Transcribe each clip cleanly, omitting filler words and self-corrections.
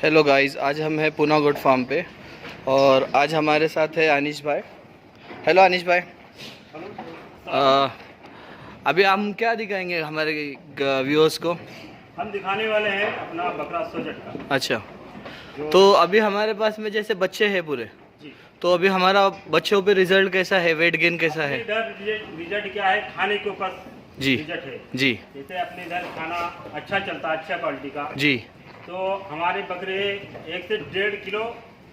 Hello guys, आज हम हैं पूना गोट फार्म पे और आज हमारे साथ है अनीश भाई। हेलो अनीश भाई। अभी हम क्या दिखाएंगे हमारे व्यूअर्स को? हम दिखाने वाले हैं अपना बकरा सोजट का। अच्छा, तो अभी हमारे पास में जैसे बच्चे हैं पूरे, जी। तो अभी हमारा बच्चों पे रिजल्ट कैसा है, वेट गेन कैसा है? इधर रिजल्ट क्या है, खाने के ऊपर जी रिजल्ट है। जी जैसे अपने इधर खाना अच्छा चलता है, अच्छा क्वालिटी का, जी। तो हमारे बकरे 1 से 1.5 किलो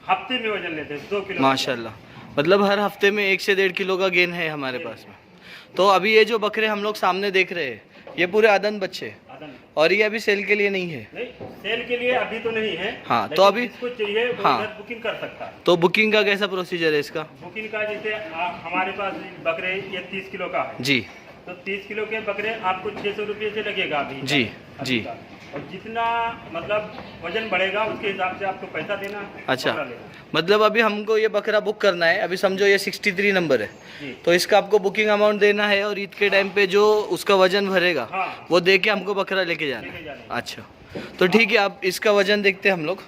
हफ्ते में वजन लेते हैं, 2 किलो। माशाल्लाह, मतलब हर हफ्ते में 1 से 1.5 किलो का गेन है हमारे पास में। तो अभी ये जो बकरे हम लोग सामने देख रहे हैं, ये पूरे आदन बच्चे, और ये अभी सेल के लिए नहीं है? नहीं, सेल के लिए अभी तो नहीं है। हाँ, तो अभी जिसको चाहिए वो हाँ, इधर बुकिंग कर सकता है। तो बुकिंग का कैसा प्रोसीजर है इसका? बुकिंग का जैसे हमारे पास बकरे ये 30 किलो का है जी। तो 30 किलो के बकरे आपको 600 रुपये से लगेगा अभी। जी अभी जी। का। और जितना मतलब वजन बढ़ेगा उसके हिसाब से आपको पैसा देना है। अच्छा, बकरा लेना। मतलब अभी हमको ये बकरा बुक करना है। अभी समझो ये 63 नंबर है, जी। तो इसका आपको बुकिंग अमाउंट देना है और ईद के टाइम पे जो उसका वजन भरेगा, हाँ। वो दे के हमको बकरा लेके जाना है। अच्छा, तो ठीक है, आप इसका वजन देखते हैं हम लोग।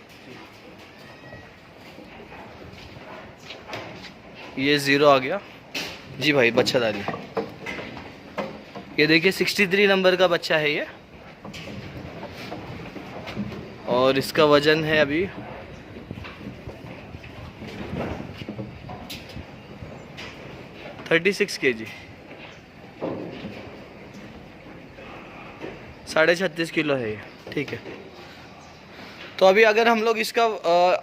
ये 0 आ गया जी भाई, बच्चा डालिए। ये देखिए 63 नंबर का बच्चा है ये, और इसका वजन है अभी 36 kg, 36.5 किलो है ये। ठीक है, तो अभी अगर हम लोग इसका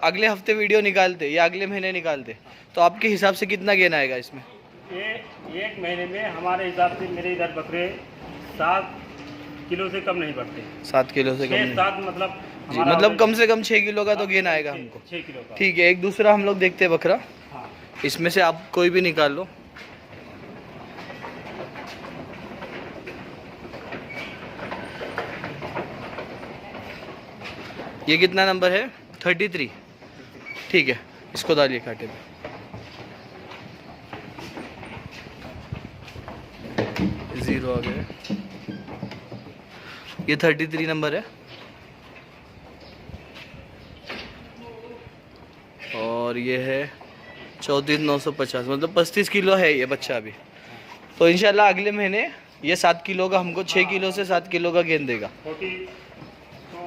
अगले हफ्ते वीडियो निकालते या अगले महीने निकालते, तो आपके हिसाब से कितना गेन आएगा इसमें? ये 1 महीने में हमारे हिसाब से मेरे इधर बकरे 7 किलो से कम नहीं बढ़ते। 7 किलो से कम नहीं? 7 मतलब जी, मतलब कम से कम 6 किलो का तो गेन आएगा हमको। 6 किलो का। ठीक है, एक दूसरा हम लोग देखते हैं बकरा। हाँ। इसमें से आप कोई भी निकाल लो। ये कितना नंबर है? 33। ठीक है, इसको डालिए कांटे पे। जीरो आ गया। ये 33 नंबर है, और ये है 34,950, मतलब 35 किलो है ये बच्चा अभी। तो इंशाल्लाह अगले महीने ये 7 किलो का हमको 6 किलो से 7 किलो का गेंद देगा। 40 तो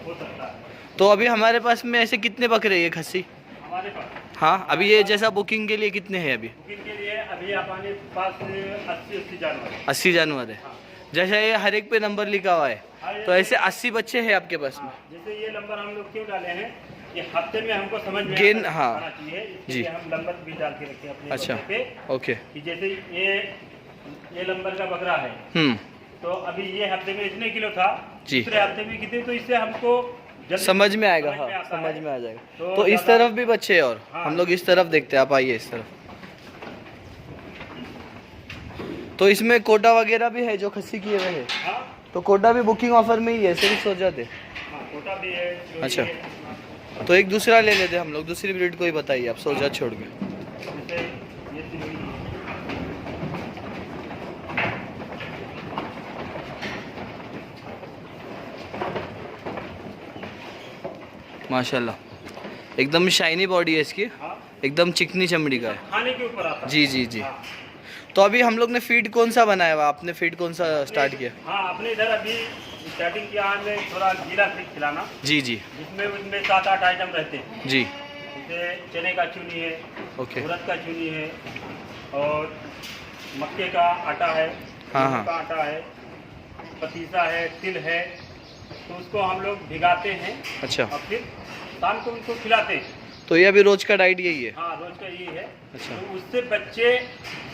हो सकता है। तो अभी हमारे पास में ऐसे कितने बकरे ये खस्सी? हमारे पास हाँ, अभी ये जैसा बुकिंग के लिए कितने हैं अभी? बुकिंग के लिए अभी हमारे पास 80 जानवर है। 80 जानवर है। जैसा ये हर एक पे नंबर लिखा हुआ है, तो ऐसे 80 बच्चे हैं आपके पास में? जैसे ये नंबर हम लोग क्यों डाले हैं, ये हफ्ते में हमको समझ में गेन, आना हाँ चाहिए, इसके जी। लिए हम नंबर भी डाल के रखे अपने अच्छा, बकरे पे ओके। कि जैसे ये नंबर का बकरा है, तो अभी ये हफ्ते में इतने किलो था, जी। दूसरे हफ्ते में कितने, तो इससे हमको समझ में आएगा। हाँ, समझ में आ जाएगा। तो इस तरफ भी बच्चे हैं, और हाँ। हम लोग इस तरफ देखते हैं। आप आइए इस तरफ। तो इसमें कोटा वगैरह भी है जो खस्सी किए हुए हैं? हाँ, तो कोटा भी बुकिंग ऑफर में ही है, सिर्फ सो जाते? हाँ, कोटा भी है। अच्छा, तो एक दूसरा ले लेते हम लोग, दूसरी ब्रीड को ही बताइए आप, सोजा छोड़ के। जैसे ये सिंगल माशाल्लाह, एकदम शाइनी बॉडी है इसकी, हाँ, एकदम चिकनी चमड़ी का है। खाने के ऊपर आता है। जी जी जी। हाँ। तो अभी हम लोग ने फीड कौन सा बनाया हुआ? आपने फीड कौन सा स्टार्ट किया? हाँ, अपने इधर अभी स्टार्टिंग किया है थोड़ा गीला फीड खिलाना, जी जी। जिसमें उसमें 7-8 आइटम रहते हैं। जी, जैसे चने का चूनी है, ओके। उड़द का चूनी है, और मक्के का आटा है, हाँ, गेहूं का आटा है, पतीसा है, तिल है, तो उसको हम लोग भिगाते हैं अच्छा, और फिर शाम को उनको खिलाते हैं। तो ये अभी रोज का डाइट यही है? हाँ, रोज का यही है। अच्छा। तो उससे बच्चे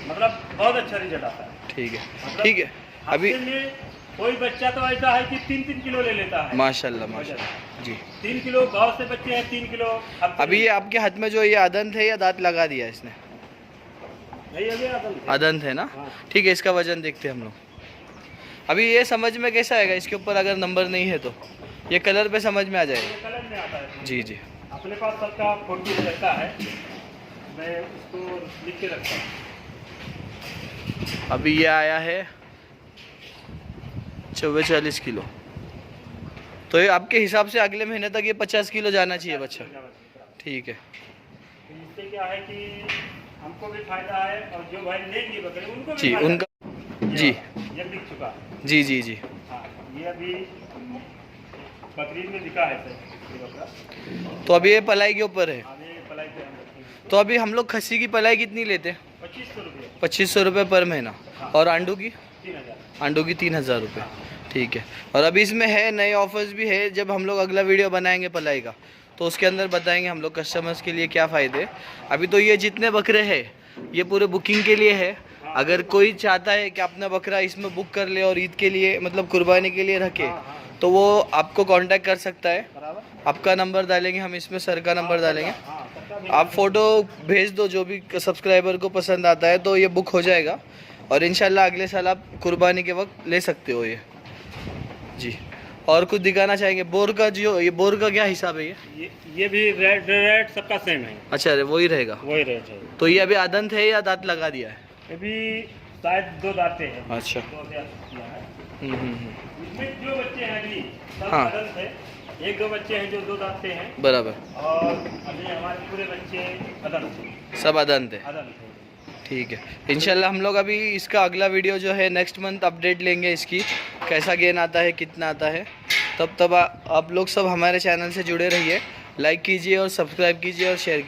मतलब बहुत अच्छा रिजल्ट आता है। ठीक है, मतलब ठीक है। अभी हफ्ते में कोई बच्चा तो ऐसा है कि 3-3 किलो ले लेता है। माशाल्लाह माशाल्लाह जी। 3 किलो, बहुत से बच्चे हैं 3 किलो। अभी ये आपके हाथ में जो ये अदंत है या दांत लगा दिया इसने? नहीं, अभी अदंत है ना? हाँ। ठीक है, इसका वजन देखते हैं हम लोग। अभी ये समझ में कैसा आएगा इसके ऊपर अगर नंबर नहीं है तो? ये कलर पे समझ में आ जाएगा? कलर में आता है। जी जी। अपने पास सबका फोटो रहता है, मैं उसको लिख के रखता हूँ। अभी ये आया है 44 किलो। तो ये आपके हिसाब से अगले महीने तक ये 50 किलो जाना चाहिए बच्चा। ठीक है। तो इससे क्या है कि हमको भी फायदा है और जो भाई लेंगे बकरे उनको भी जी फायदा उनका है। जी ये बिक चुका। जी जी जी। हाँ, ये अभी बकरीद में बिका है सर ये बकरा। तो अभी ये पलाई के ऊपर है। आगे पलाई पे हम रखेंगे तो अभी हम लोग खस्सी की पलाई कितनी लेते हैं? 2500 रुपये। 2500 रुपये पर महीना। और आंडू की? 3000। आंडू की 3000 रुपये। ठीक है। और अभी इसमें है नए ऑफर्स भी है, जब हम लोग अगला वीडियो बनाएंगे पलाई का तो उसके अंदर बताएंगे हम लोग कस्टमर्स के लिए क्या फ़ायदे। अभी तो ये जितने बकरे हैं ये पूरे बुकिंग के लिए है। अगर कोई चाहता है कि अपना बकरा इसमें बुक कर ले और ईद के लिए मतलब कुर्बानी के लिए रखे तो वो आपको कांटेक्ट कर सकता है। बराबर। आपका नंबर डालेंगे हम इसमें, सर का नंबर डालेंगे। हाँ, सबका भी आप फ़ोटो भेज दो, जो भी सब्सक्राइबर को पसंद आता है तो ये बुक हो जाएगा और इंशाल्लाह अगले साल आप कुर्बानी के वक्त ले सकते हो ये। जी। और कुछ दिखाना चाहेंगे? बोर का जो ये बोर का क्या हिसाब है ये भी रेट सबका सेम है। अच्छा अरे वही रहेगा। वही रेट है। तो ये अभी आदंत है या दांत लगा दिया है? अभी शायद 2 दांते हैं। अच्छा। 2 दांत किया है। हम्म। इसमें जो बच्चे हैं अभी सब हाँ। अदंत है। 1-2 बच्चे हैं जो 2 दांते हैं बराबर। और अभी हमारे पूरे बच्चे अदंत हैं। सब आदंत है। अदंत है। ठीक है। इंशाल्लाह हम लोग अभी इसका अगला वीडियो जो है नेक्स्ट मंथ अपडेट लेंगे इसकी, कैसा गेन आता है कितना आता है। तब आप लोग सब हमारे चैनल से जुड़े रहिए, लाइक कीजिए और सब्सक्राइब कीजिए और शेयर कीजिए।